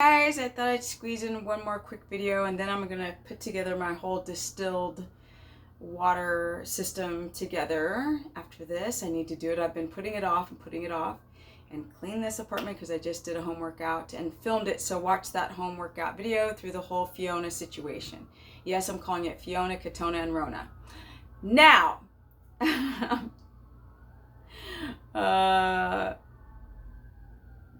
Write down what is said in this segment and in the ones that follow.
Guys, I thought I'd squeeze in one more quick video and then I'm gonna put together my whole distilled water system together. After this, I need to do it. I've been putting it off and clean this apartment because I just did a home workout and filmed it. So watch that home workout video through the whole Fiona situation. Yes, I'm calling it Fiona, Katona, and Rona. Now,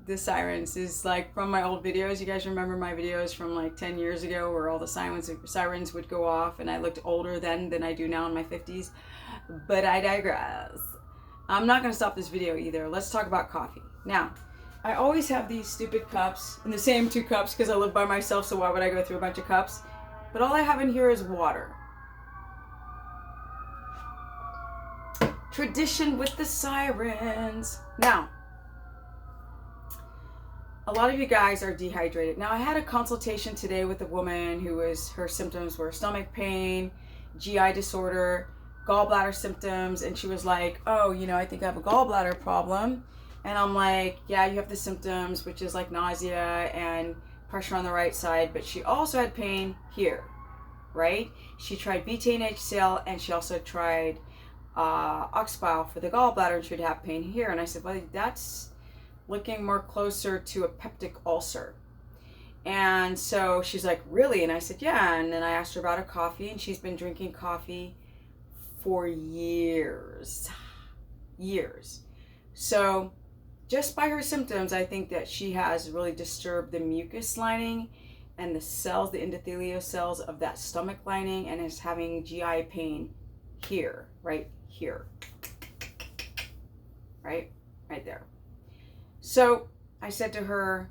the sirens is like from my old videos. You guys remember my videos from like 10 years ago where all the sirens would go off and I looked older then than I do now in my 50s. But I digress. I'm not going to stop this video either. Let's talk about coffee. Now, I always have these stupid cups in the same two cups because I live by myself, so why would I go through a bunch of cups? But all I have in here is water. Tradition with the sirens. Now, a lot of you guys are dehydrated. Now, I had a consultation today with a woman her symptoms were stomach pain, GI disorder, gallbladder symptoms, and she was like, oh, I think I have a gallbladder problem. And I'm like, yeah, you have the symptoms, which is like nausea and pressure on the right side, but she also had pain here, right? She tried betaine HCl and she also tried oxbile for the gallbladder, and she'd have pain here. And I said, well, that's looking more closer to a peptic ulcer. And so she's like, really? And I said, yeah. And then I asked her about a coffee, and she's been drinking coffee for years. So just by her symptoms, I think that she has really disturbed the mucus lining and the cells, the endothelial cells of that stomach lining, and is having GI pain here, right here, right there. So I said to her,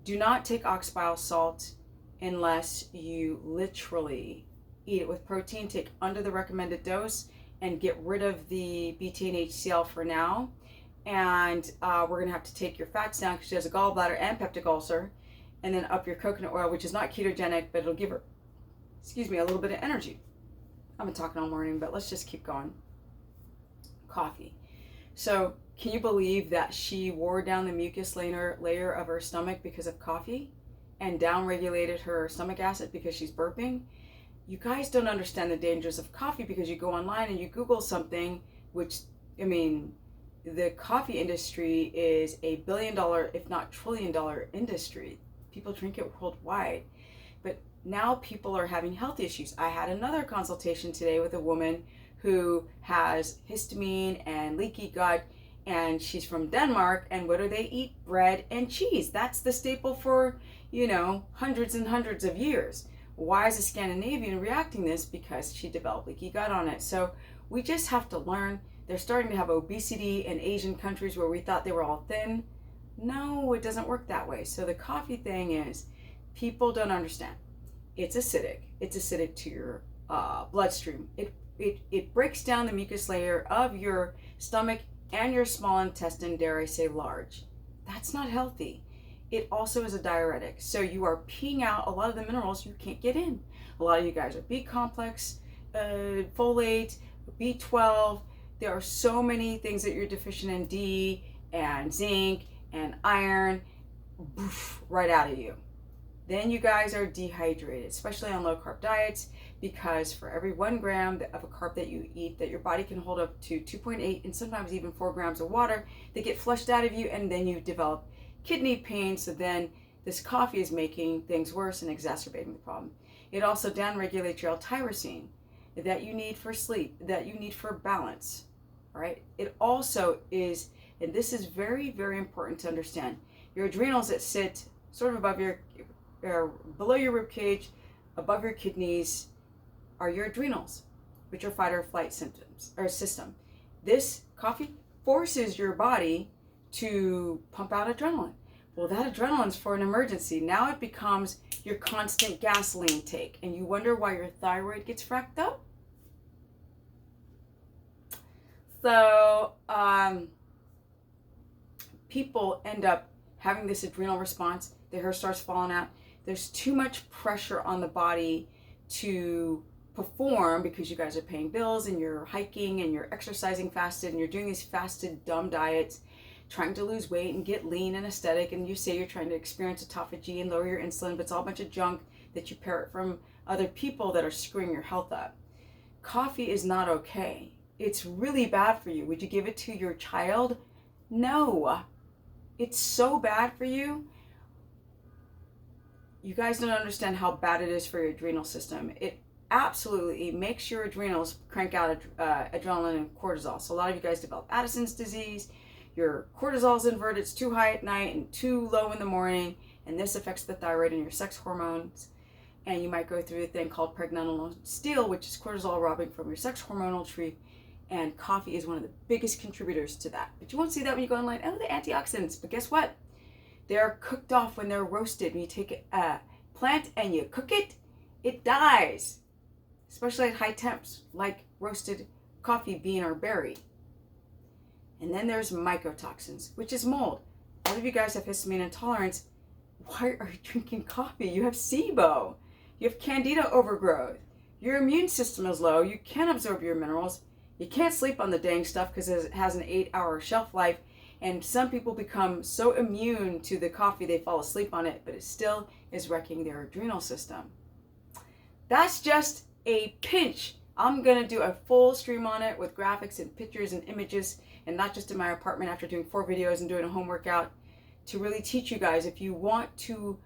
do not take oxbile salt unless you literally eat it with protein. Take under the recommended dose and get rid of the betaine HCl for now. And we're going to have to take your fats down because she has a gallbladder and peptic ulcer. And then up your coconut oil, which is not ketogenic, but it'll give her, a little bit of energy. I've been talking all morning, but let's just keep going. Coffee. So can you believe that she wore down the mucus layer of her stomach because of coffee and downregulated her stomach acid because she's burping? You guys don't understand the dangers of coffee because you go online and you Google something, which, the coffee industry is $1 billion, if not $1 trillion industry. People drink it worldwide. But now people are having health issues. I had another consultation today with a woman who has histamine and leaky gut, and she's from Denmark, and what do they eat? Bread and cheese. That's the staple for, hundreds and hundreds of years. Why is a Scandinavian reacting this? Because she developed leaky gut on it. So we just have to learn. They're starting to have obesity in Asian countries where we thought they were all thin. No, it doesn't work that way. So the coffee thing is, people don't understand. It's acidic. It's acidic to your bloodstream. It breaks down the mucus layer of your stomach and your small intestine, dare I say large. That's not healthy. It also is a diuretic. So you are peeing out a lot of the minerals you can't get in. A lot of you guys are B complex, folate, B12. There are so many things that you're deficient in, D and zinc and iron, right out of you. Then you guys are dehydrated, especially on low carb diets, because for every 1 gram of a carb that you eat, that your body can hold up to 2.8 and sometimes even 4 grams of water, they get flushed out of you, and then you develop kidney pain. So then this coffee is making things worse and exacerbating the problem. It also downregulates your L-tyrosine that you need for sleep, that you need for balance. All right. It also is, and this is very, very important to understand, your adrenals that sit sort of above below your rib cage, above your kidneys, are your adrenals, which are fight or flight symptoms or system. This coffee forces your body to pump out adrenaline. Well, that adrenaline's for an emergency. Now it becomes your constant gasoline take, and you wonder why your thyroid gets fracked up. So people end up having this adrenal response. The hair starts falling out. There's too much pressure on the body to perform because you guys are paying bills and you're hiking and you're exercising fasted and you're doing these fasted dumb diets. trying to lose weight and get lean and aesthetic, and you say you're trying to experience autophagy and lower your insulin, but it's all a bunch of junk that you parrot from other people that are screwing your health up. Coffee is not okay. It's really bad for you. Would you give it to your child? No. It's so bad for you. You guys don't understand how bad it is for your adrenal system. It absolutely makes your adrenals crank out adrenaline and cortisol. So a lot of you guys develop Addison's disease. Your cortisol's inverted. It's too high at night and too low in the morning. And this affects the thyroid and your sex hormones. And you might go through a thing called pregnetyl steal, which is cortisol robbing from your sex hormonal tree. And coffee is one of the biggest contributors to that. But you won't see that when you go online. Oh, the antioxidants. But guess what? They're cooked off when they're roasted. When you take a plant and you cook it, it dies. Especially at high temps, like roasted coffee bean or berry. And then there's mycotoxins, which is mold. A lot of you guys have histamine intolerance. Why are you drinking coffee? You have SIBO. You have candida overgrowth. Your immune system is low. You can't absorb your minerals. You can't sleep on the dang stuff because it has an 8-hour shelf life. And some people become so immune to the coffee they fall asleep on it, but it still is wrecking their adrenal system. That's just a pinch. I'm going to do a full stream on it with graphics and pictures and images, and not just in my apartment after doing 4 videos and doing a home workout, to really teach you guys. If you want to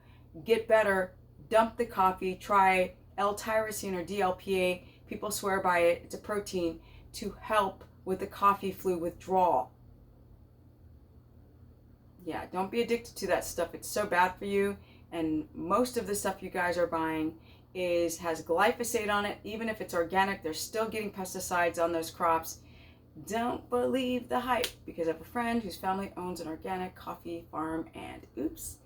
get better, dump the coffee, try L-tyrosine or DLPA. People swear by it. It's a protein to help with the coffee flu withdrawal. Yeah, don't be addicted to that stuff. It's so bad for you. And most of the stuff you guys are buying has glyphosate on it. Even if it's organic, they're still getting pesticides on those crops. Don't believe the hype, because I have a friend whose family owns an organic coffee farm, and oops,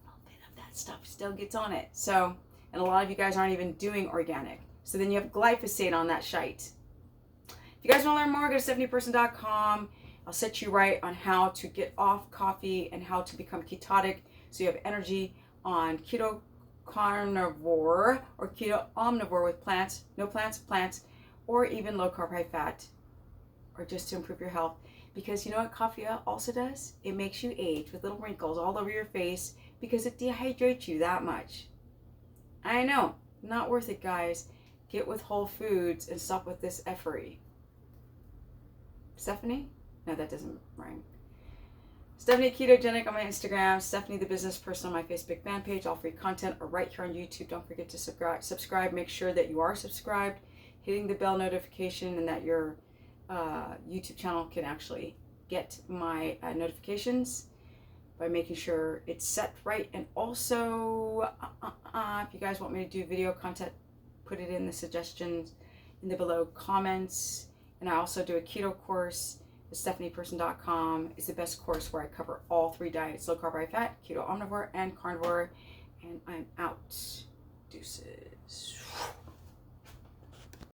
a little bit of that stuff still gets on it. So, and a lot of you guys aren't even doing organic. So then you have glyphosate on that shite. If you guys want to learn more, go to stephanieperson.com. I'll set you right on how to get off coffee and how to become ketotic so you have energy on Keto Carnivore or Keto Omnivore with plants, no plants, plants, or even low carb, high fat, or just to improve your health. Because you know what coffee also does? It makes you age with little wrinkles all over your face because it dehydrates you that much. I know, not worth it, guys. Get with whole foods and stop with this effery. Stephanie? No, that doesn't rhyme. Stephanie Ketogenic on my Instagram, Stephanie the Business Person on my Facebook fan page, all free content, or right here on YouTube. Don't forget to subscribe. Make sure that you are subscribed, hitting the bell notification, and that your YouTube channel can actually get my notifications by making sure it's set right. And also, if you guys want me to do video content, put it in the suggestions in the below comments. And I also do a keto course. stephanieperson.com is the best course where I cover all 3 diets: low carb, high fat, keto omnivore, and carnivore. And I'm out. Deuces.